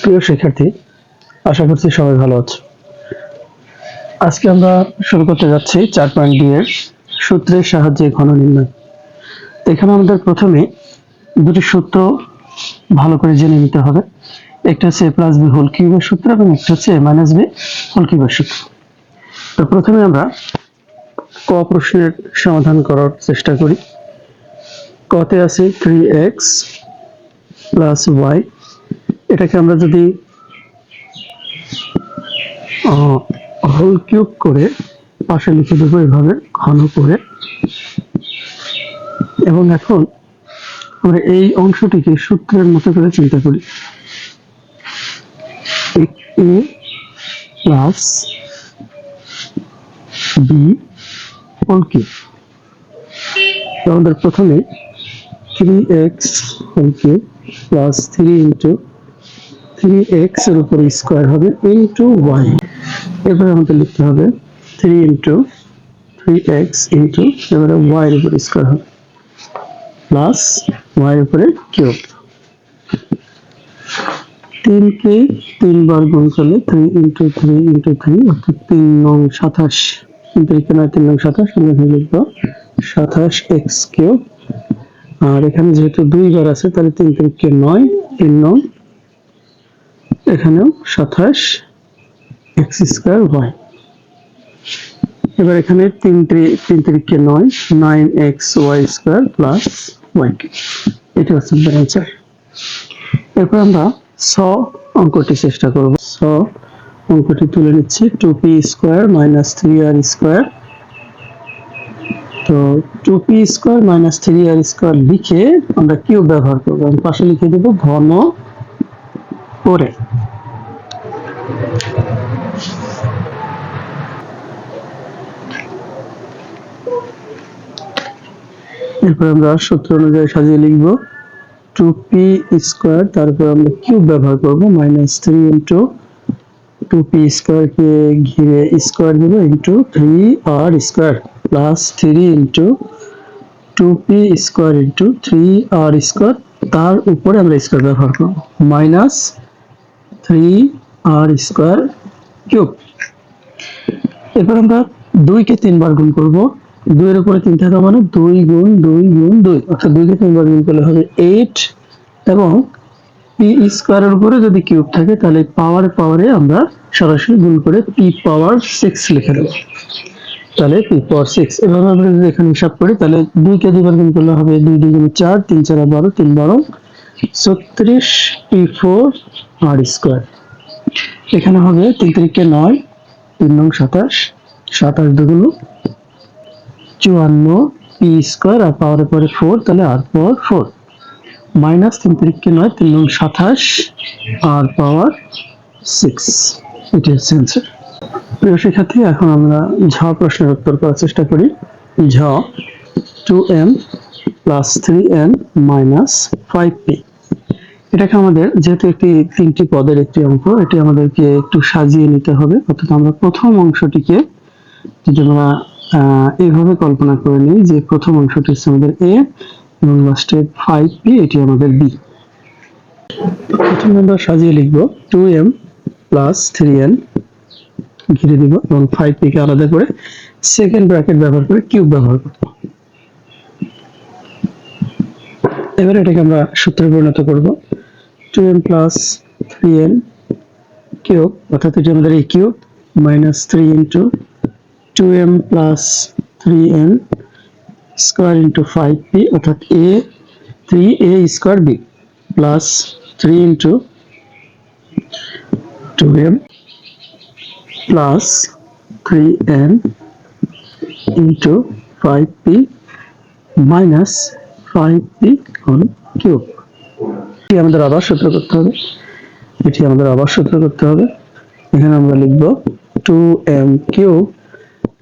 প্রিয় শিক্ষার্থী, আশা করছি সবাই ভালো আছো। আজকে আমরা শুরু করতে যাচ্ছি 4.2 এর সূত্রের সাহায্যে ঘন নির্ণয়। এখানে আমাদের প্রথমে দুটি সূত্র ভালো করে জেনে নিতে হবে। একটা হচ্ছে a প্লাস বি হোল কিউবের সূত্র এবং একটা হচ্ছে a মাইনাস বি হোল কিউবের সূত্র। তো প্রথমে আমরা ক প্রশ্নের সমাধান করার চেষ্টা করি। কতে আছে 3x প্লাস y, এটাকে আমরা যদি হোল কিউব করে পাশে লিখে দেবো এভাবে ঘন করে। এবং এখন আমরা এই অংশটিকে সূত্রের মতো করে চিন্তা করি। a plus b whole cube. আমাদের প্রথমে 3x whole cube plus 3 into 3x এর উপরে স্কোয়ার হবে ইন্টু y। এবার আমাদের লিখতে হবে 3 ইন্টু 3x ইন্টু এবারে y এর উপরে স্কোয়ার হবে প্লাস y এর উপরে কিউব। 3 কে 3 বার গুণ করলে 3 ইন্টু 3 ইন্টু 3 অর্থাৎ 3 নং 27। 3 তারিখে নয় 3 নং 27, আমরা এখানে লিখবো 27x কিউব। আর এখানে যেহেতু 2 বার আছে তাহলে 3 তারিখে 9 3 নং এখানেও 27 x স্কয়ার y। এবার এখানে 3 তারিখে 9 9x y square plus y cube. এটা হচ্ছে অ্যান্সার। এরপর আমরা ছ অঙ্কটি চেষ্টা করব। ছ অঙ্কটি তুলে নিচ্ছি 2p square minus 3r square. তো 2p square minus 3r square লিখে আমরা কিউব ব্যবহার করব। আমি পাশে লিখে দেব ঘন করে। এরপর আমরা সূত্র অনুযায়ী সাজিয়ে লিখব 2p স্কয়ার, তারপর আমরা কিউব ব্যবহার করব মাইনাস 3 ইন্টু 2p স্কয়ার কে ঘিরে স্কয়ার দেব into 3r square plus 3 into 2p square into 3r square, তার উপরে আমরা স্কয়ার ব্যবহার করব মাইনাস 3r স্কয়ার কিউব। এরপর আমরা 2 কে 3 বার গুণ করব। 2 এর উপরে 3 থাকা মানে 2 গুণ 2 গুণ 2, অর্থাৎ 2 কে 3 বার গুণ করলে হবে 8। এবং p স্কয়ারের উপরে যদি কিউব থাকে তাহলে পাওয়ারে আমরা সরাসরি গুণ করে p পাওয়ার 6 লিখে দেব। তাহলে p পাওয়ার 6। এভাবে আমরা যদি এখানে হিসাব করি তাহলে 2 কে 2 বার গুণ করলে হবে 2 2 গুণ 4 3 4 12 3 12 36 p4 r স্কয়ার। এখানে হবে 3 তারিখে 9 3 নং 27 27 দুগুণ 54 p স্কয়ার আর পাওয়ারের পরে 4, তাহলে r পাওয়ার 4 মাইনাস 3 তারিখে 9 3 নং 27 r পাওয়ার 6। এটি হচ্ছে অ্যান্সার। প্রিয় শিক্ষার্থী, এখন আমরা ঝ প্রশ্নের উত্তর করার চেষ্টা করি। ঝ 2m plus 3n minus 5p। এটাকে আমাদের যেহেতু একটি 3টি পদের একটি অঙ্ক, এটি আমাদেরকে একটু সাজিয়ে নিতে হবে। অর্থাৎ আমরা প্রথম অংশটিকে যদি আমরা এইভাবে কল্পনা করে নিই যে প্রথম অংশটি হচ্ছে আমাদের a এবং লাস্টে 5p, এটি আমাদের b। প্রথমে আমরা সাজিয়ে লিখব 2m প্লাস 3n ঘিরে দিব এবং 5p কে আলাদা করে সেকেন্ড ব্র্যাকেট ব্যবহার করে কিউব ব্যবহার করব। এবার এটাকে আমরা সূত্রে পরিণত করব 2m প্লাস 3n কিউব, অর্থাৎ এটি আমাদের a cube minus 3 into 2m plus 3n square into 5p, অর্থাৎ a 3a square b plus 3 into 2m plus 3n into 5p minus 5p whole cube. এটি আমাদের আবার সূত্র করতে হবে। এখানে আমরা লিখব 2m cube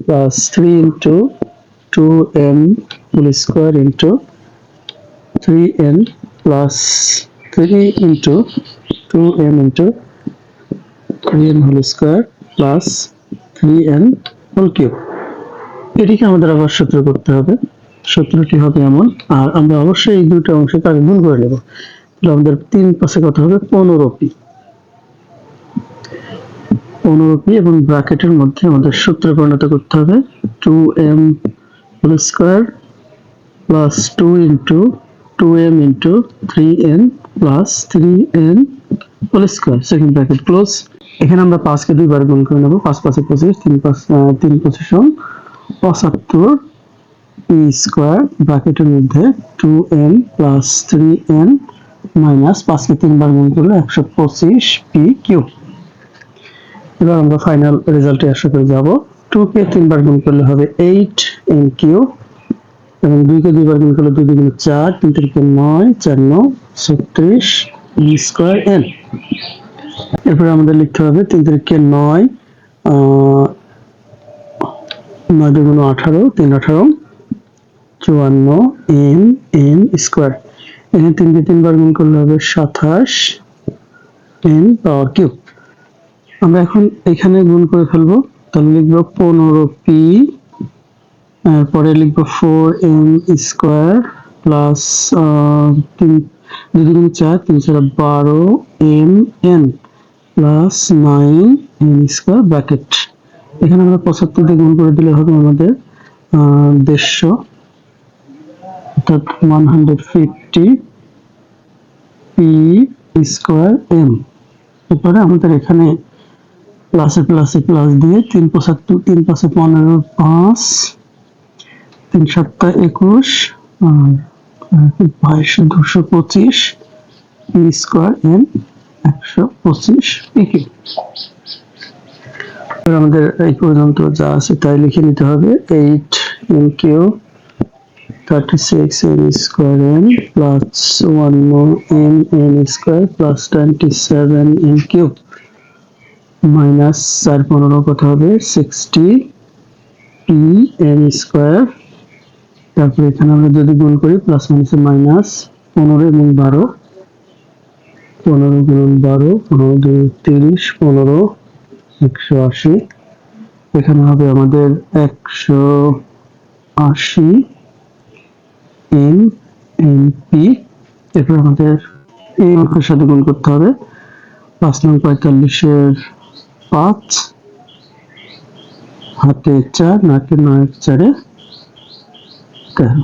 plus 3 into 2m whole square into 3n plus 3 into 2m into 3n whole square plus 3n whole cube. এটিকে আমাদের আবার সূত্র করতে হবে। সূত্রটি হবে এমন, আর আমরা অবশ্যই এই দুটো অংশকে আগে গুণ করে নেব। তাহলে আমাদের 3 পাশে কত হবে 15p। 15p এবং ব্র্যাকেটের মধ্যে আমাদের সূত্রে পরিণত করতে হবে 2m whole square plus 2 into 2m into 3n plus 3n whole square second bracket close. এখানে আমরা 5 কে দুইবার গুণ করে নেব, 5 5 25, 3 25 75 পি স্কয়ার ব্র্যাকেটের মধ্যে 2n প্লাস 3n মাইনাস 5 কে তিনবার গুণ করলে 125 পি কিউব। এবার আমরা ফাইনাল রেজাল্টে আশা করে যাব। 2 কে তিনবার গুণ করলে হবে 8n কিউব এবং 2 কে দুইবার গুণ করলে 2 দুগুণে 4, 3 তিরিকে 9, 4 9 36 e স্কয়ার n। এরপরে আমাদের লিখতে হবে 3 তিরিকে 9, 9 দুগুণে 18, 3 18 54 n স্কয়ার। এখানে 3 কে তিনবার গুণ করলে হবে 27 n পাওয়ার কিউব। আমরা এখন এখানে গুণ করে ফেলবো, তাহলে লিখবো 15p, পরে লিখবো 4m স্কয়ার প্লাস 3 2 দুগুণে 4, 3 4 12 mn plus 9n square bracket. এখানে আমরা 75 দিয়ে গুণ করে দিলে হবে আমাদের 150, অর্থাৎ 150 পি স্কয়ার m। এরপরে আমাদের এখানে প্লাসে প্লাসে প্লাস দিয়ে 3 75, 3 5 15, 5 3 7 21 22 225 পি স্কয়ার m 125 পিকে। আমাদের এই পর্যন্ত যা আছে তাই লিখে নিতে হবে। 8n cube 36n square n plus 1n square plus 27n cube minus 4 15 কত হবে 60 pn স্কয়ার। তারপরে এখানে আমরা যদি গুণ করি প্লাস মাইনাসে মাইনাস 15 এবং 12, 15 গুণ 12, 15 2 30, 15 180। এখানে হবে আমাদের 180 np। এরপর আমাদের এই অঙ্কের সাথে গুণ করতে হবে 5 নং 45 এর 5 হাতে 4 নাকে 9 4 13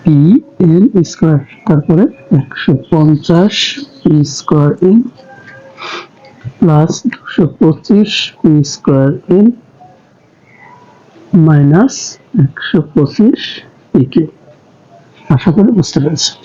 pn স্কয়ার। তারপরে 150 p square n plus 225 p square n minus 125 pk। আশা করি বুঝতে পেরেছেন।